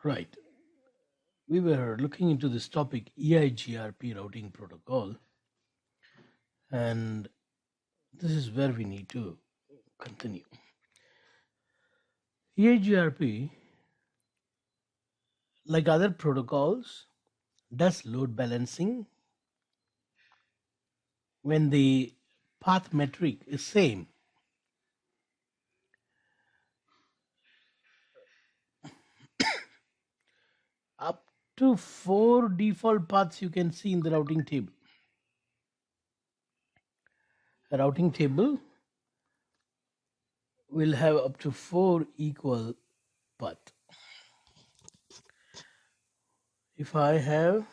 Right. We were looking into this topic EIGRP routing protocol, and this is where we need to continue. EIGRP, like other protocols, does load balancing when the path metric is same. Up to 4 default paths you can see in the routing table. A routing table will have up to 4 equal paths. If I have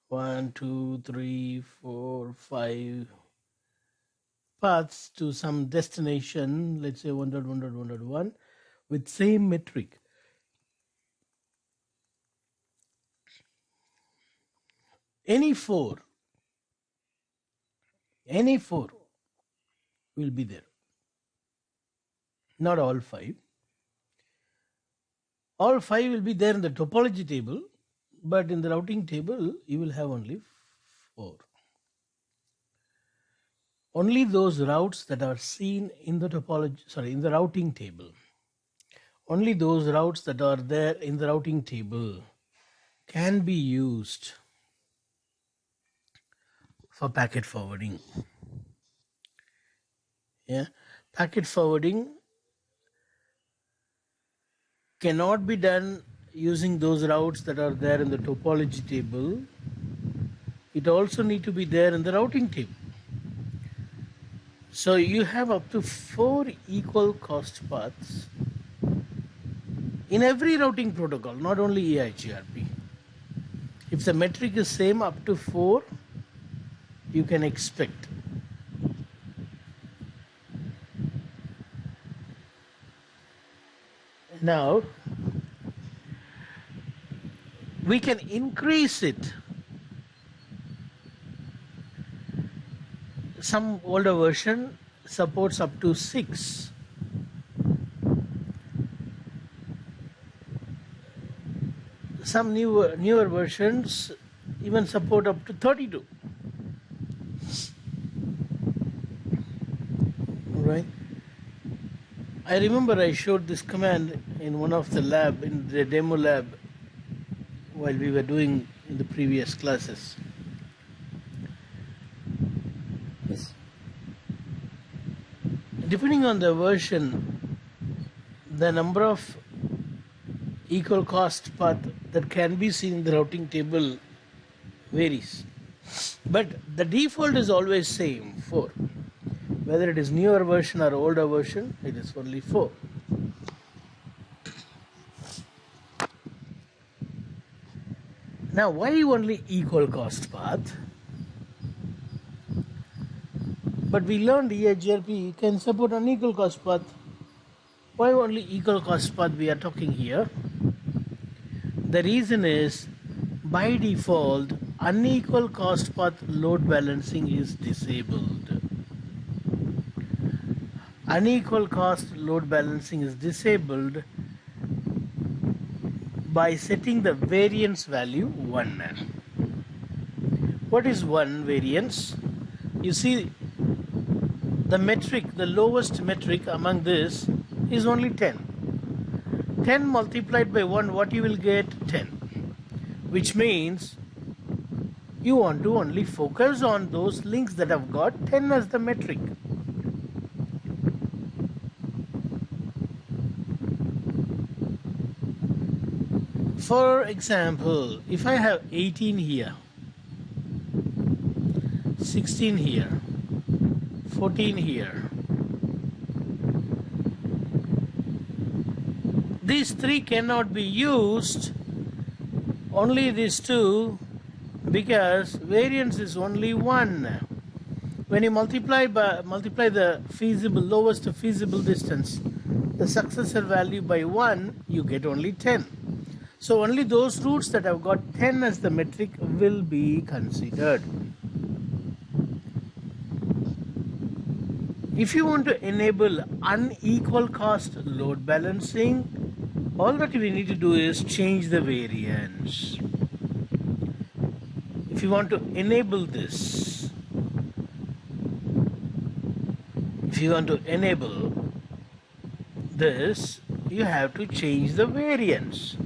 1, 2, 3, 4, 5 paths to some destination, let's say 1.1.1.1 with same metric, any four will be there, not all 5. All 5 will be there in the topology table, but in the routing table you will have only 4. Only those routes that are seen in the in the routing table, only those routes that are there in the routing table can be used for packet forwarding. Packet forwarding cannot be done using those routes that are there in the topology table. It also need to be there in the routing table. So you have up to 4 equal cost paths in every routing protocol, not only EIGRP. If the metric is same, up to 4 you can expect. Now we can increase it. Some older version supports up to 6. Some newer versions even support up to 32. Right? I remember I showed this command in one of the lab, in the demo lab, while we were doing in the previous classes. Yes. Depending on the version, the number of equal cost path that can be seen in the routing table varies. But the default is always same, 4. Whether it is newer version or older version, it is only 4. Now, why only equal cost path? But we learned EIGRP can support unequal cost path. Why only equal cost path we are talking here? The reason is, by default, unequal cost path load balancing is disabled. Unequal cost load balancing is disabled by setting the variance value 1. What is 1 variance? You see, the metric, the lowest metric among this is only 10. 10 multiplied by 1, what you will get? 10. Which means you want to only focus on those links that have got 10 as the metric. For example, if I have 18 here, 16 here, 14 here, these 3 cannot be used, only these 2, because variance is only 1. When you multiply the feasible, lowest feasible distance, the successor value by 1, you get only 10. So only those routes that have got 10 as the metric will be considered. If you want to enable unequal cost load balancing, All that we need to do is change the variance. If you want to enable this, if you want to enable this, you have to change the variance.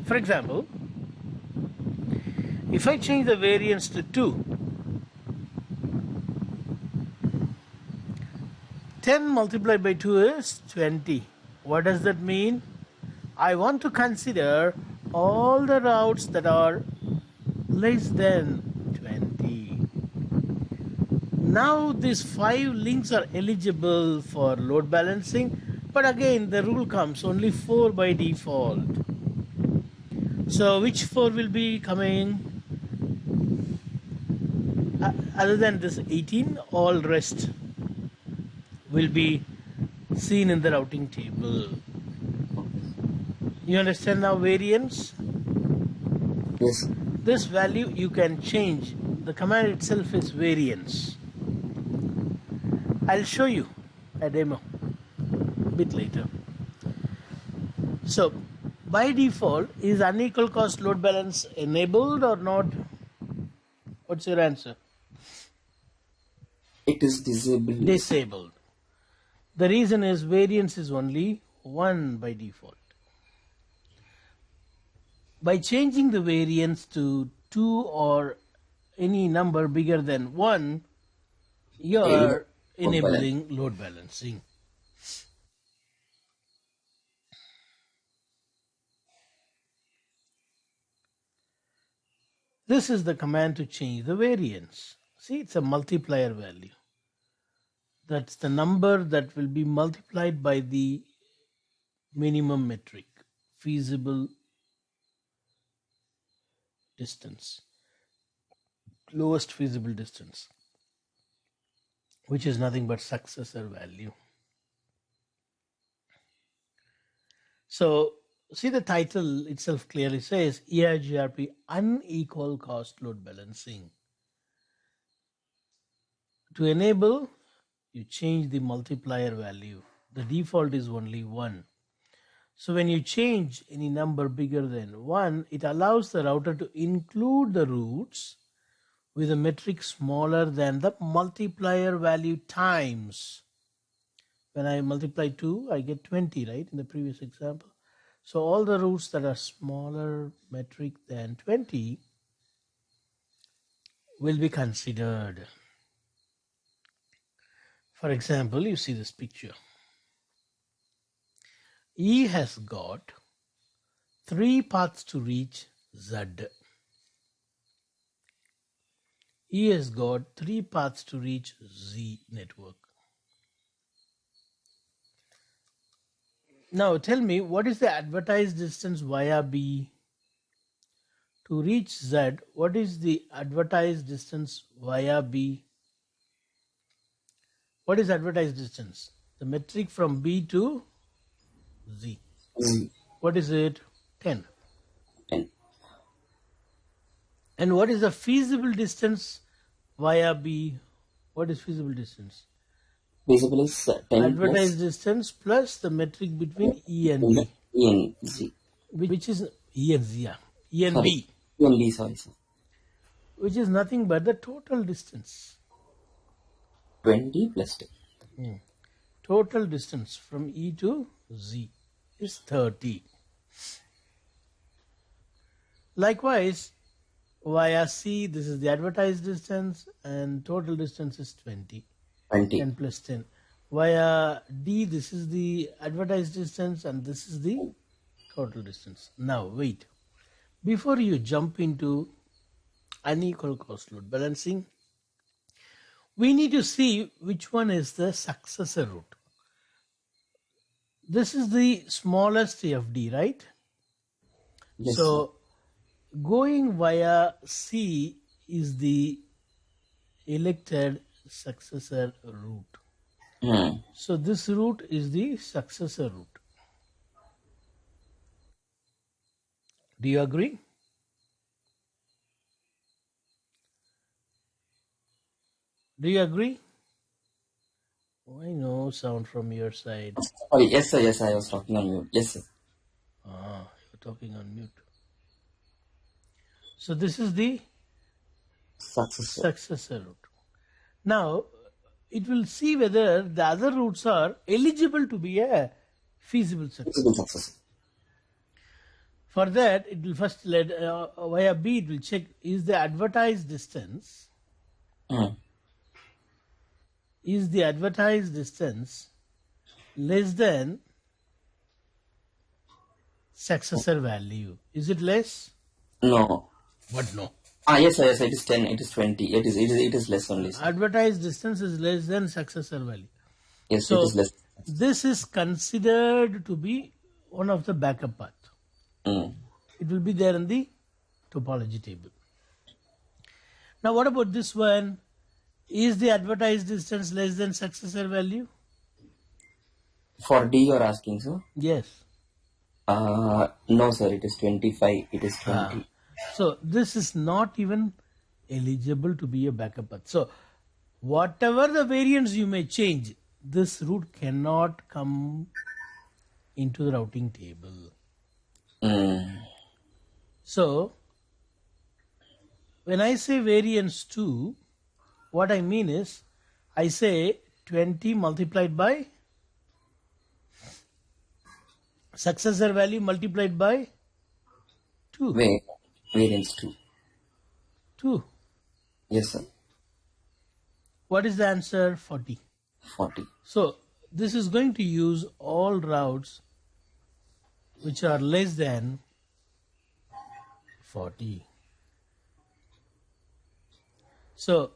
For example, if I change the variance to 2, 10 multiplied by 2 is 20. What does that mean? I want to consider all the routes that are less than 20. Now these 5 links are eligible for load balancing, but again the rule comes only 4 by default. So which 4 will be coming? Other than this 18, all rest will be seen in the routing table. You understand now variance? Yes. This value you can change. The command itself is variance. I'll show you a demo a bit later. So by default, is unequal cost load balance enabled or not? What's your answer? It is disabled. Disabled. The reason is variance is only 1 by default. By changing the variance to 2 or any number bigger than 1, you are enabling load balancing. This is the command to change the variance. See, it's a multiplier value. That's the number that will be multiplied by the minimum metric, feasible distance, lowest feasible distance, which is nothing but successor value. So see, the title itself clearly says EIGRP, unequal cost load balancing. To enable, you change the multiplier value. The default is only 1. So when you change any number bigger than 1, it allows the router to include the routes with a metric smaller than the multiplier value times. When I multiply 2, I get 20, right, in the previous example. So all the routes that are smaller metric than 20 will be considered. For example, you see this picture. E has got 3 paths to reach Z. E has got 3 paths to reach Z network. Now tell me, what is the advertised distance via B? To reach Z, what is the advertised distance via B? What is advertised distance? The metric from B to Z. Z. What is it? 10. 10. And what is the feasible distance via B? What is feasible distance? Feasible is 10 Advertised plus distance plus the metric between E and B. E and Z. Which is E and Z, yeah. E and Sorry. B. E and B, sorry, sir. Which is nothing but the total distance. 20 plus 10. Total distance from E to Z is 30. Likewise, via C, this is the advertised distance and total distance is 20. 20. 10 plus 10. Via D, this is the advertised distance and this is the total distance. Now, wait. Before you jump into unequal cost load balancing, we need to see which one is the successor route. This is the smallest FD, right? Yes, So going via C is the elected successor route. sir. So this route is the successor route. Do you agree? Do you agree? Why no sound from your side? Sorry, yes, sir. Yes, I was talking on mute. Yes, sir. You're talking on mute. So this is the successor root. Now it will see whether the other roots are eligible to be a feasible successor. For that, it will first let via B. It will check is the advertised distance less than successor value. Is it less? No. What no? Yes, it is 10, it is 20, it is less only, sir. Advertised distance is less than successor value. Yes, So it is less. this is considered to be one of the backup path. It will be there in the topology table. Now what about this one? Is the advertised distance less than successor value? For D you are asking, sir? Yes. No, sir, it is 25, it is 20. So this is not even eligible to be a backup path. So whatever the variance you may change, this root cannot come into the routing table. So when I say variance 2, what I mean is I say 20 multiplied by successor value multiplied by 2. Variance 2. 2. Yes, sir. What is the answer? 40. 40. So this is going to use all routes which are less than 40. So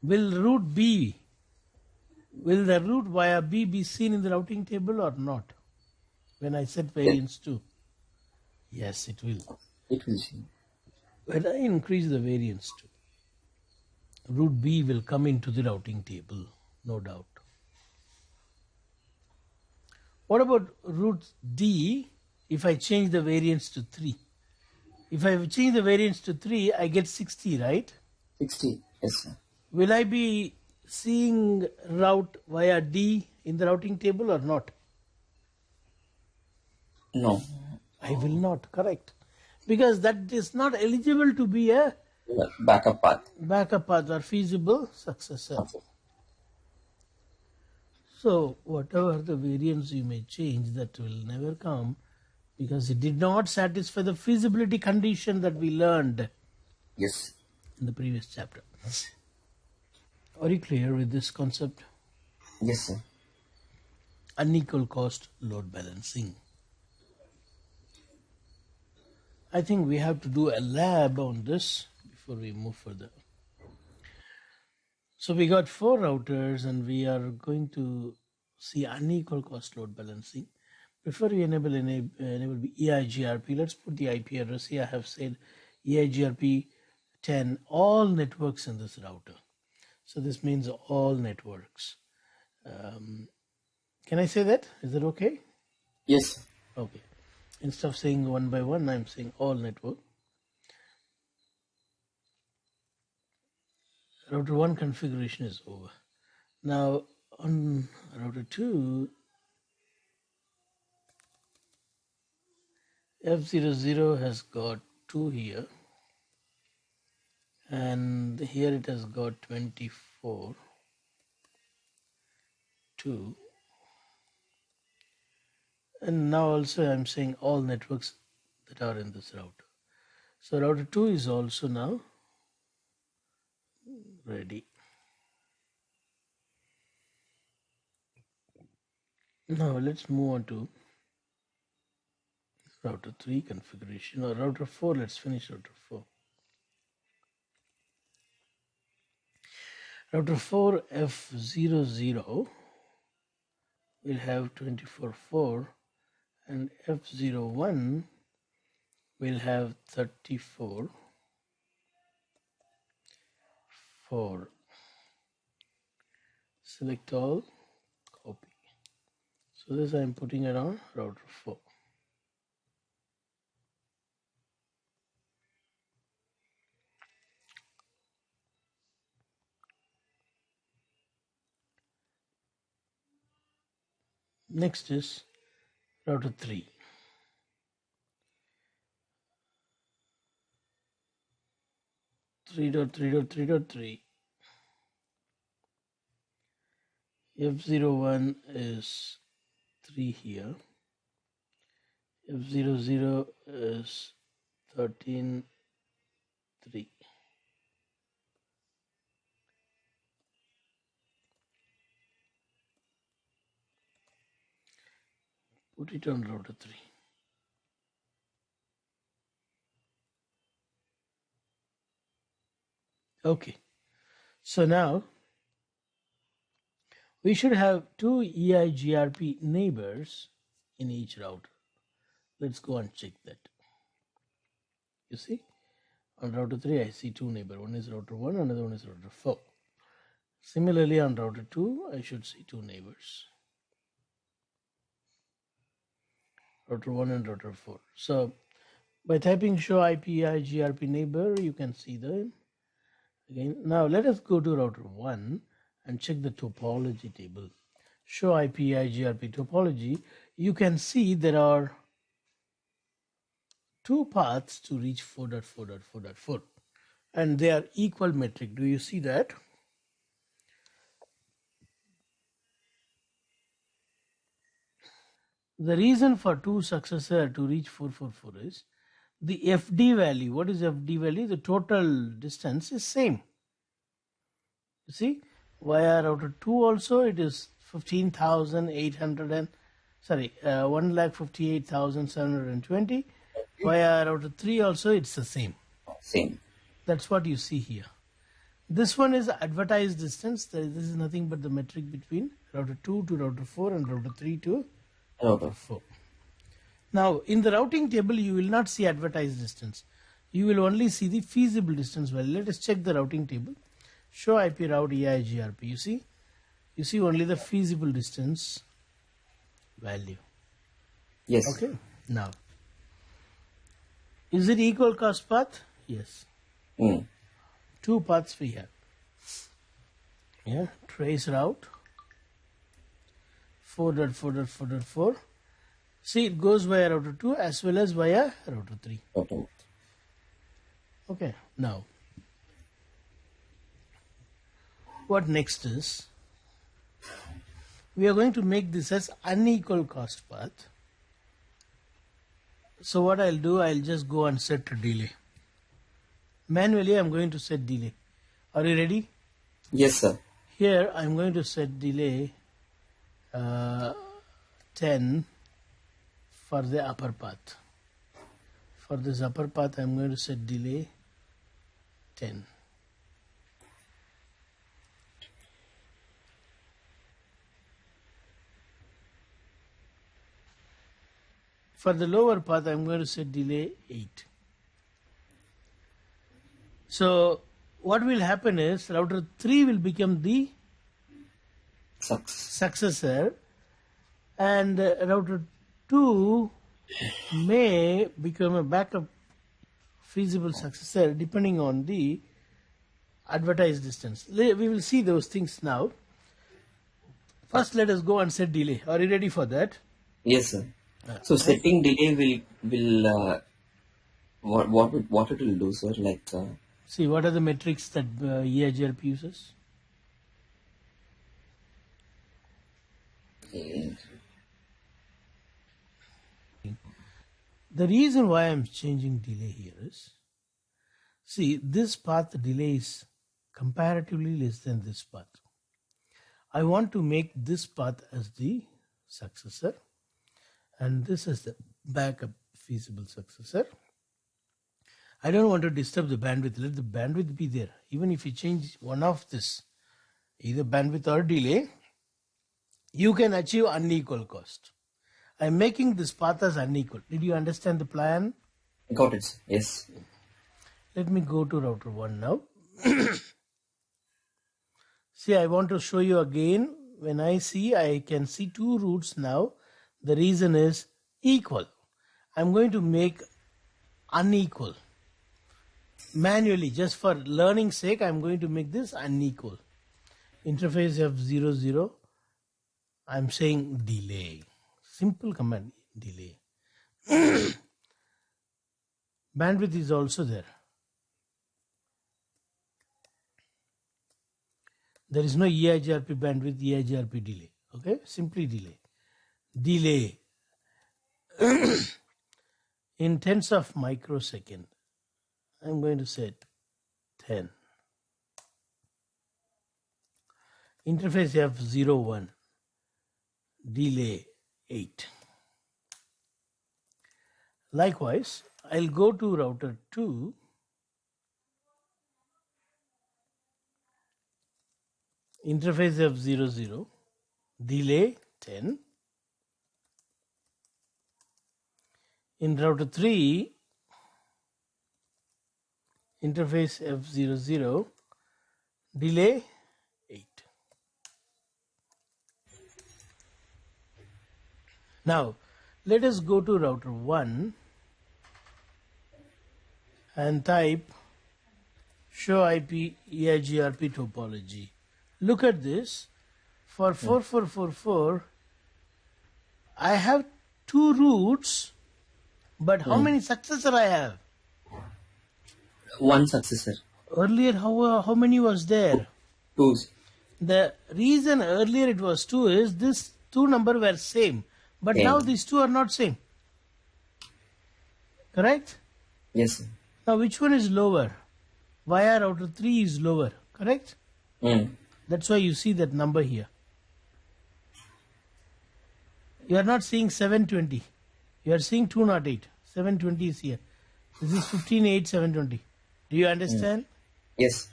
will the route via B be seen in the routing table or not? When I set variance 2. Yes, it will. It will see. When I increase the variance 2, root B will come into the routing table, no doubt. What about root D if I change the variance to 3? If I change the variance to 3, I get 60, right? 60, yes, sir. Will I be seeing route via D in the routing table or not? No. I will not, correct. Because that is not eligible to be a backup path or feasible successor. So whatever the variance you may change, that will never come because it did not satisfy the feasibility condition that we learned Yes. in the previous chapter. Are you clear with this concept? Yes, sir. Unequal cost load balancing. I think we have to do a lab on this before we move further. So we got 4 routers and we are going to see unequal cost load balancing. Before we enable EIGRP, let's put the IP address here. I have said EIGRP 10, all networks in this router. So this means all networks. Can I say that? Is that okay? Yes. Okay. Instead of saying one by one, I'm saying all network. Router 1 configuration is over. Now on router 2, F00 has got 2 here, and here it has got 24, 2, and now also I'm saying all networks that are in this router. So router 2 is also now ready. Now let's move on to router 3 configuration, or router 4. Let's finish router 4. Router 4 F00 will have 24/4 and F01 will have 34/4. Select all, copy. So this I'm putting it on router 4. Next is router 3. 3.3.3.3. F01 is 3 here. F00 is 13.3. Put it on router 3. Okay. So now we should have two EIGRP neighbors in each router. Let's go and check that. You see, on router 3 I see two neighbors. One is router 1, another one is router 4. Similarly on router 2 I should see two neighbors. Router 1 and router 4. So by typing show IP EIGRP neighbor, you can see them. Again, now let us go to router 1 and check the topology table. Show IP EIGRP topology. You can see there are two paths to reach 4.4.4.4 and they are equal metric. Do you see that? The reason for two successor to reach 444 is the FD value. What is FD value? The total distance is same. You see, via router 2 also it is 15,800 and 1,58,720. Via router 3 also it's the same. Same. That's what you see here. This one is advertised distance. This is nothing but the metric between router 2 to router 4 and router 3 to router 4. Now in the routing table you will not see advertised distance. You will only see the feasible distance value. Let us check the routing table. Show IP route EIGRP. You see only the feasible distance value. Yes. Okay. Now, is it equal cost path? Yes. Two paths we have. Yeah. Trace route 4.4.4.4. See, it goes via router 2 as well as via router 3. Okay. Okay. Now, what next is, we are going to make this as unequal cost path. So what I'll do, I'll just go and set a delay. Manually, I'm going to set delay. Are you ready? Yes, sir. Here, I'm going to set delay 10 for the upper path. For this upper path, I'm going to set delay 10. For the lower path, I'm going to set delay 8. So what will happen is router 3 will become the successor and router 2 may become a backup feasible successor depending on the advertised distance. We will see those things now. First, let us go and set delay. Are you ready for that? Yes, sir. So setting delay will what it will do, sir? Like see, what are the metrics that EIGRP uses? The reason why I'm changing delay here is, see, this path delay is comparatively less than this path. I want to make this path as the successor and this is the backup feasible successor. I don't want to disturb the bandwidth. Let the bandwidth be there. Even if you change one of this, either bandwidth or delay, you can achieve unequal cost. I'm making this path as unequal. Did you understand the plan? Got it. Yes. Let me go to router 1 now. See, I want to show you again. When I can see two routes now. The reason is equal. I'm going to make unequal. Manually, just for learning sake, I'm going to make this unequal. Interface F00, I'm saying delay. Simple command, delay. Bandwidth is also there. There is no EIGRP bandwidth, EIGRP delay. Okay, simply delay. Delay in tens of microsecond. I'm going to set 10. Interface F01. Delay 8. Likewise, I'll go to router 2. Interface F00. Delay 10. In router 3, interface F00, delay 8. Now, let us go to router 1 and type show IP EIGRP topology. Look at this. For 4444, I have 2 routes, but how many successor I have? 1 successor. Earlier, how many was there? 2. The reason earlier it was 2 is this 2 number were same, but Same. now these 2 are not same. Correct? Yes, sir. Now which one is lower? Via router 3 is lower. Correct? That's why you see that number here. You are not seeing 720. You are seeing 208. 720 is here. This is 15.8, 720. Do you understand? Yes.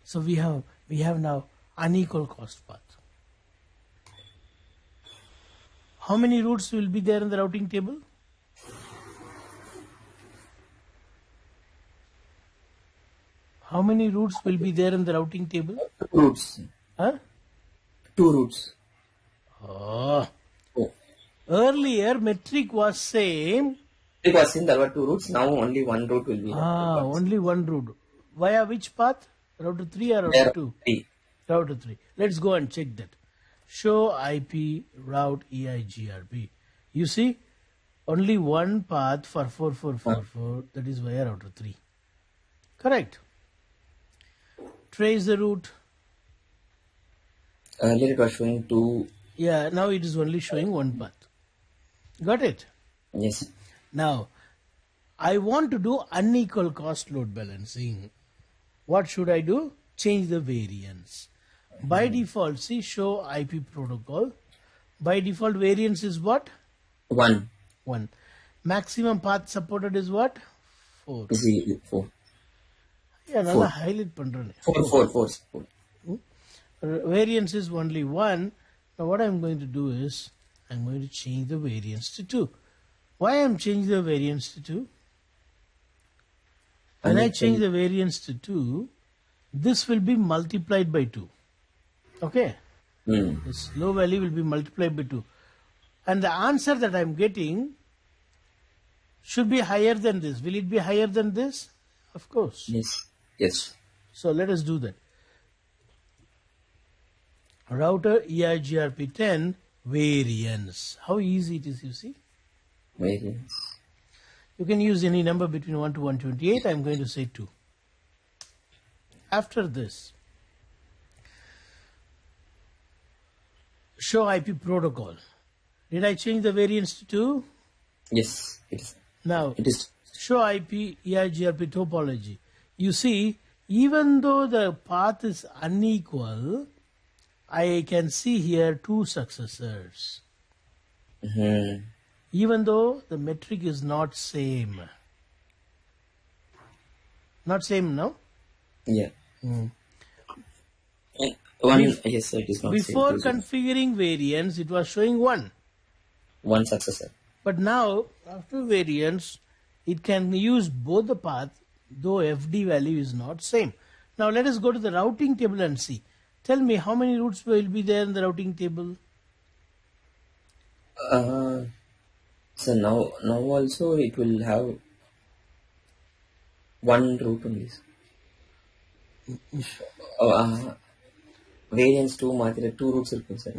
So we have now unequal cost path. How many routes will be there in the routing table? How many routes will be there in the routing table? 2 routes. Huh? 2 routes. Oh. Oh. Earlier metric was same. Because in there were 2 routes, now only 1 route will be there. Only one route. Via which path? Router 3 or router There are 2? 3. Router 3. Let's go and check that. Show IP route EIGRP. You see, only one path for 4444, that is via router 3. Correct. Trace the route. Earlier it was showing 2. Yeah, now it is only showing one path. Got it? Yes. Now, I want to do unequal cost load balancing. What should I do? Change the variance. By default, see, show IP protocol. By default, variance is what? 1. 1. Maximum path supported is what? 4. 4. Yeah, another highlight pandrone. 4. Variance is only 1. Now what I'm going to do is, I'm going to change the variance to 2. Why I'm changing the variance to 2? When I change the variance to 2, this will be multiplied by 2. Okay? This low value will be multiplied by 2. And the answer that I'm getting should be higher than this. Will it be higher than this? Of course. Yes. So let us do that. Router EIGRP 10 variance. How easy it is, you see? Variance. You can use any number between 1 to 128. I'm going to say 2. After this, show IP protocol. Did I change the variance to 2? Yes, it is. Now, It is. show IP EIGRP topology. You see, even though the path is unequal, I can see here 2 successors. Even though the metric is not same. Not same, no? Yeah. Mm. One, yes, sir, it is not Before same. configuring variance, it was showing 1. 1 successor. But now, after variance, it can use both the path, though FD value is not same. Now let us go to the routing table and see. Tell me how many routes will be there in the routing table? So now also it will have 1 route only. Variance 2 மாதிரி 2 routes இருக்கும் sir.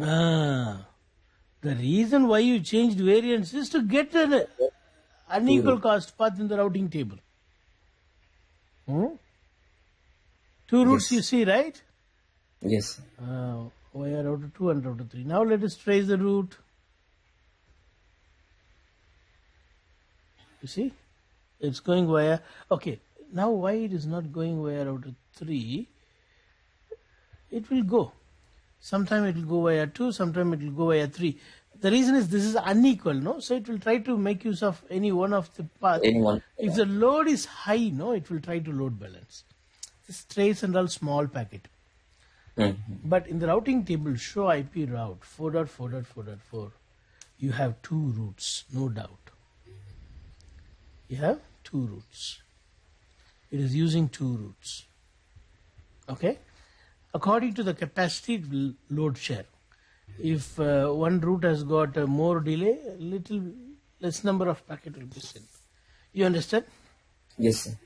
The reason why you changed variance is to get an unequal cost path in the routing table. 2 routes you see, right? Yes, sir. Via router 2 and router 3. Now let us trace the route. You see, it's going via, okay, now why it is not going via router 3? It will go. Sometime it will go via 2, sometime it will go via 3. The reason is this is unequal, no? So it will try to make use of any one of the path. Anyone? If the load is high, no, it will try to load balance. This trace and all small packet. But in the routing table, show IP route 4.4.4.4. You have 2 routes, no doubt. You have 2 routes. It is using 2 routes. Okay? According to the capacity, it will load share. If one route has got more delay, a little less number of packet will be sent. You understand? Yes, sir.